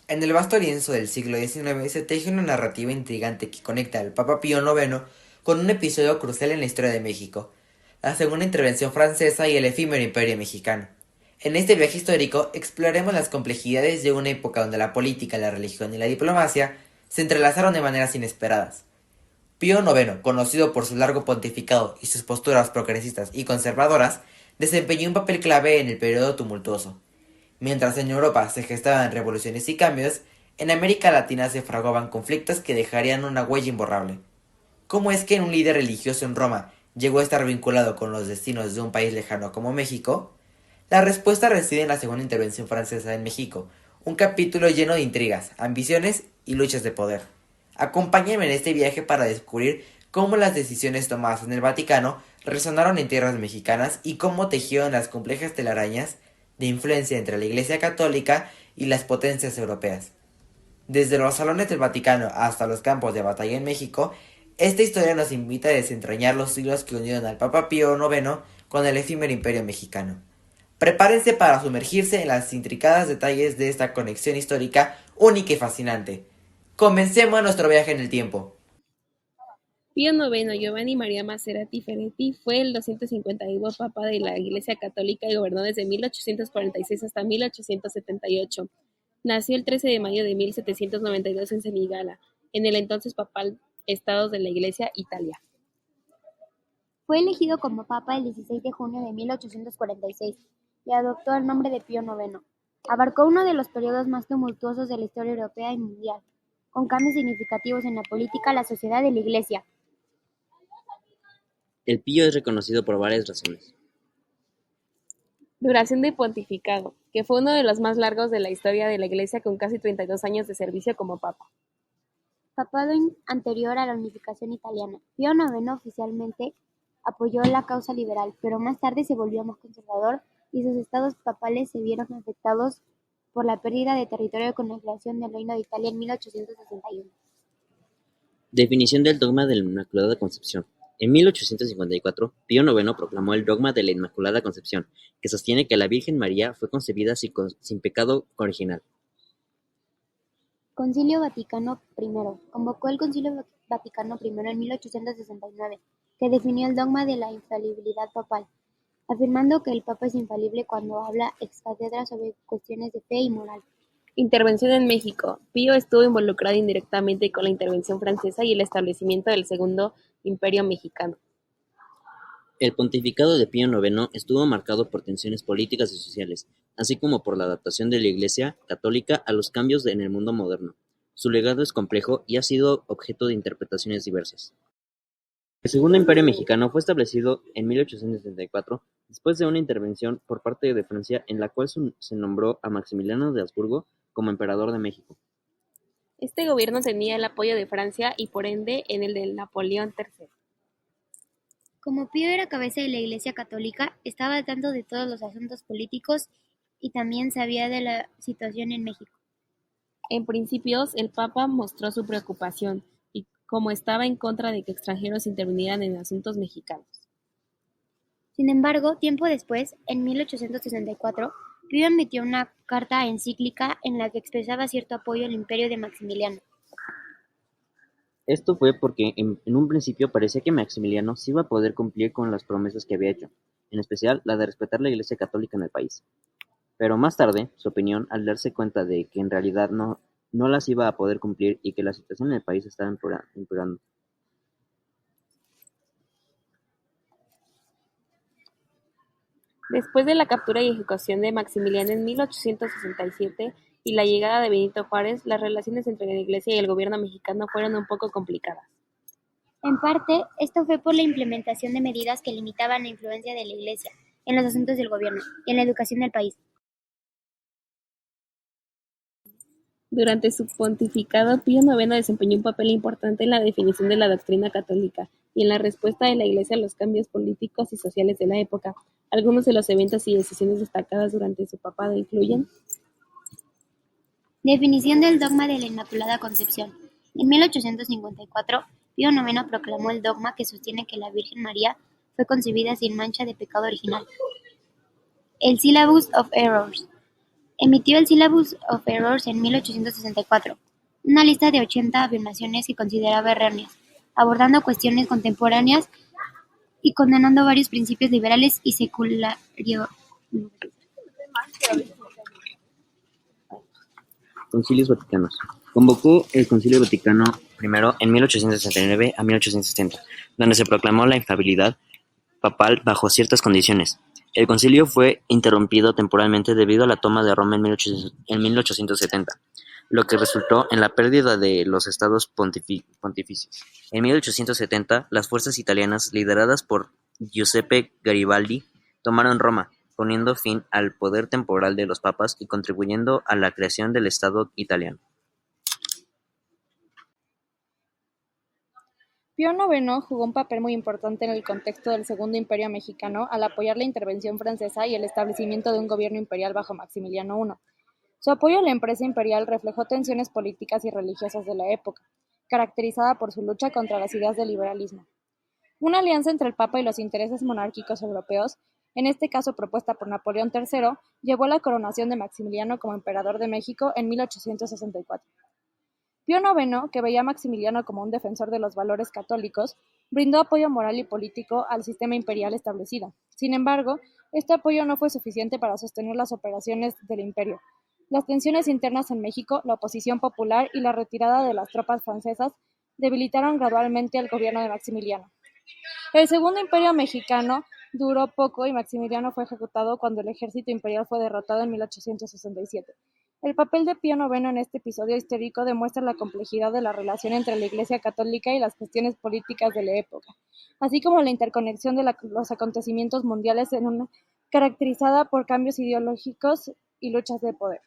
En el vasto lienzo del siglo XIX se teje una narrativa intrigante que conecta al Papa Pío IX con un episodio crucial en la historia de México, la segunda intervención francesa y el efímero imperio mexicano. En este viaje histórico exploraremos las complejidades de una época donde la política, la religión y la diplomacia se entrelazaron de maneras inesperadas. Pío IX, conocido por su largo pontificado y sus posturas progresistas y conservadoras, desempeñó un papel clave en el periodo tumultuoso. Mientras en Europa se gestaban revoluciones y cambios, en América Latina se fraguaban conflictos que dejarían una huella imborrable. ¿Cómo es que un líder religioso en Roma llegó a estar vinculado con los destinos de un país lejano como México? La respuesta reside en la segunda intervención francesa en México, un capítulo lleno de intrigas, ambiciones y luchas de poder. Acompáñenme en este viaje para descubrir cómo las decisiones tomadas en el Vaticano resonaron en tierras mexicanas y cómo tejieron las complejas telarañas de influencia entre la Iglesia Católica y las potencias europeas. Desde los salones del Vaticano hasta los campos de batalla en México, esta historia nos invita a desentrañar los hilos que unieron al Papa Pío IX con el efímero imperio mexicano. Prepárense para sumergirse en las intricadas detalles de esta conexión histórica única y fascinante. Comencemos nuestro viaje en el tiempo. Pío IX Giovanni María Maserati Ferretti fue el 251 Papa de la Iglesia Católica y gobernó desde 1846 hasta 1878. Nació el 13 de mayo de 1792 en Semigala, en el entonces papal Estados de la Iglesia, Italia. Fue elegido como papa el 16 de junio de 1846 y adoptó el nombre de Pío IX. Abarcó uno de los periodos más tumultuosos de la historia europea y mundial, con cambios significativos en la política, la sociedad y la Iglesia. El Pío es reconocido por varias razones. Duración de pontificado, que fue uno de los más largos de la historia de la Iglesia con casi 32 años de servicio como papa. Papado anterior a la unificación italiana, Pío IX oficialmente apoyó la causa liberal, pero más tarde se volvió más conservador y sus estados papales se vieron afectados por la pérdida de territorio con la creación del Reino de Italia en 1861. Definición del dogma de la Inmaculada Concepción. En 1854, Pío IX proclamó el dogma de la Inmaculada Concepción, que sostiene que la Virgen María fue concebida sin pecado original. Concilio Vaticano I. Convocó el Concilio Vaticano I en 1869, que definió el dogma de la infalibilidad papal, afirmando que el Papa es infalible cuando habla ex cátedra sobre cuestiones de fe y moral. Intervención en México. Pío estuvo involucrado indirectamente con la intervención francesa y el establecimiento del Segundo Imperio Mexicano. El pontificado de Pío IX estuvo marcado por tensiones políticas y sociales, así como por la adaptación de la Iglesia católica a los cambios en el mundo moderno. Su legado es complejo y ha sido objeto de interpretaciones diversas. El Segundo Imperio Mexicano fue establecido en 1874 después de una intervención por parte de Francia en la cual se nombró a Maximiliano de Habsburgo como emperador de México. Este gobierno tenía el apoyo de Francia y por ende en el de Napoleón III. Como Pío era cabeza de la Iglesia Católica, estaba al tanto de todos los asuntos políticos y también sabía de la situación en México. En principios, el Papa mostró su preocupación y como estaba en contra de que extranjeros intervinieran en asuntos mexicanos. Sin embargo, tiempo después, en 1864, Pío emitió una carta encíclica en la que expresaba cierto apoyo al imperio de Maximiliano. Esto fue porque en un principio parecía que Maximiliano sí iba a poder cumplir con las promesas que había hecho, en especial la de respetar la Iglesia Católica en el país. Pero más tarde, su opinión, al darse cuenta de que en realidad no las iba a poder cumplir y que la situación en el país estaba empeorando. Después de la captura y ejecución de Maximiliano en 1867 y la llegada de Benito Juárez, las relaciones entre la Iglesia y el gobierno mexicano fueron un poco complicadas. En parte, esto fue por la implementación de medidas que limitaban la influencia de la Iglesia en los asuntos del gobierno y en la educación del país. Durante su pontificado, Pío IX desempeñó un papel importante en la definición de la doctrina católica y en la respuesta de la Iglesia a los cambios políticos y sociales de la época. Algunos de los eventos y decisiones destacadas durante su papado incluyen: Definición del dogma de la Inmaculada Concepción. En 1854, Pío IX proclamó el dogma que sostiene que la Virgen María fue concebida sin mancha de pecado original. El Syllabus of Errors. Emitió el Syllabus of Errors en 1864, una lista de 80 afirmaciones que consideraba erróneas, abordando cuestiones contemporáneas y condenando varios principios liberales y secularistas. Concilios Vaticanos. Convocó el Concilio Vaticano I en 1869 a 1870, donde se proclamó la infalibilidad papal bajo ciertas condiciones. El concilio fue interrumpido temporalmente debido a la toma de Roma en 1870, lo que resultó en la pérdida de los estados pontificios. En 1870, las fuerzas italianas, lideradas por Giuseppe Garibaldi, tomaron Roma, poniendo fin al poder temporal de los papas y contribuyendo a la creación del Estado italiano. Pío IX jugó un papel muy importante en el contexto del Segundo Imperio Mexicano al apoyar la intervención francesa y el establecimiento de un gobierno imperial bajo Maximiliano I. Su apoyo a la empresa imperial reflejó tensiones políticas y religiosas de la época, caracterizada por su lucha contra las ideas del liberalismo. Una alianza entre el Papa y los intereses monárquicos europeos, en este caso propuesta por Napoleón III, llevó a la coronación de Maximiliano como emperador de México en 1864. Pío IX, que veía a Maximiliano como un defensor de los valores católicos, brindó apoyo moral y político al sistema imperial establecido. Sin embargo, este apoyo no fue suficiente para sostener las operaciones del imperio. Las tensiones internas en México, la oposición popular y la retirada de las tropas francesas debilitaron gradualmente al gobierno de Maximiliano. El Segundo Imperio Mexicano duró poco y Maximiliano fue ejecutado cuando el ejército imperial fue derrotado en 1867. El papel de Pío IX en este episodio histórico demuestra la complejidad de la relación entre la Iglesia católica y las cuestiones políticas de la época, así como la interconexión de los acontecimientos mundiales caracterizada por cambios ideológicos y luchas de poder.